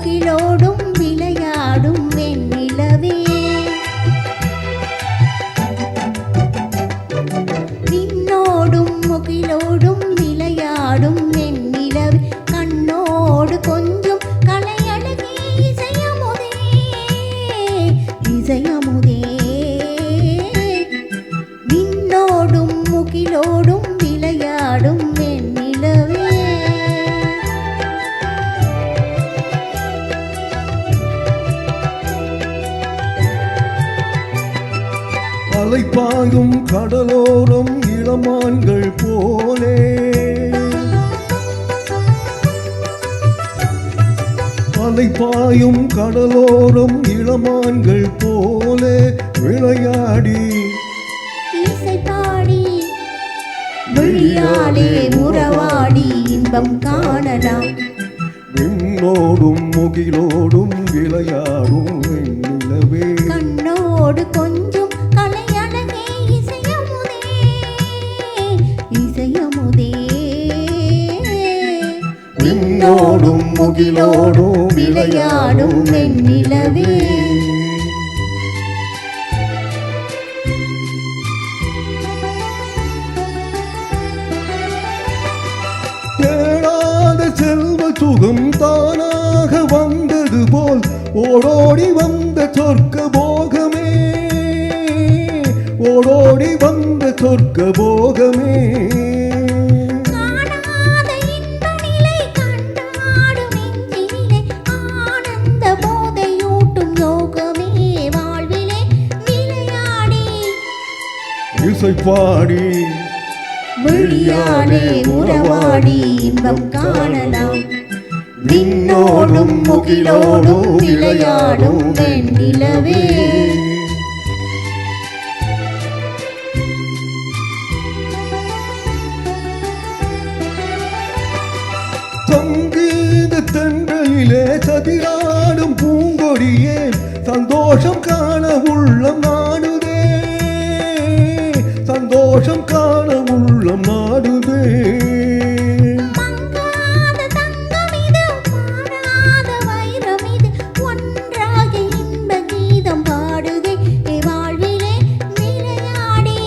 முகிலோடும் விளையாடும் வெண்ணிலவே விண்ணோடும் முகிலோடும் விளையாடும் வெண்ணிலவே கண்ணோடு கொஞ்சம் கலையழகே இசையமுதே இசையமுதே விண்ணோடும் முகிலோடும் விளையாடும் வெண்ணிலவே அலைப்பாயும் கடலோரம் இளமான்கள் போலே அலைப்பாயும் கடலோரம் இளமான்கள் போலே விளையாடி இசை பாடி விழியாலே உறவாடி இன்பம் காணலாம் விண்ணோடும் முகிலோடும் விளையாடும் வெண்ணிலவே கண்ணோடு கொஞ்சம் கலையழகே இசையமுதே இசையமுதே விண்ணோடும் முகிலோடும் விளையாடும் வெண்ணிலவே தேடாத செல்வ சுகம் தானாக வந்தது போல் ஓடோடி வந்த சொர்க்க போகமே ஓடோடி வந்த சொர்க்க போகமே காணாத இன்ப நிலை கண்டாடும் நெஞ்சினிலே ஆனந்த போதையூட்டும் யோகமே வாழ்விலே விளையாடி இசை பாடி விழியாலே உறவாடி இன்பம் காணலாம் விண்ணோடும் முகிலோடும் விளையாடும் வெண்ணிலவே சங்கீத தென்றலிலே சதிராடும் பூங்கொடியே சந்தோஷம் காண உள்ளம் நாடுதே சந்தோஷம் காண உள்ளம் நாடுதே மங்காத தங்கம் இது மாறாத வைரம் இது ஒன்றாக இன்ப கீதம் பாடுதே வாழ்விலே விளையாடி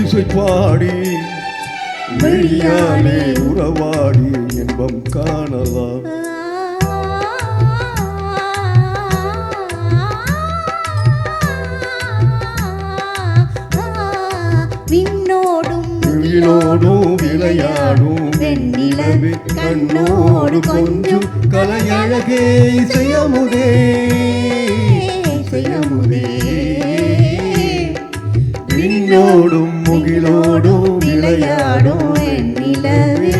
இசை பாடி விழியாலே உறவாடி இன்பம் காணலாம் விண்ணோடும் முகிலோடும் விளையாடும் வெண்ணிலவே கண்ணோடு கொஞ்சம் கலையழகே இசையமுதே இசையமுதே விண்ணோடும் முகிலோடும் விளையாடும் வெண்ணிலவே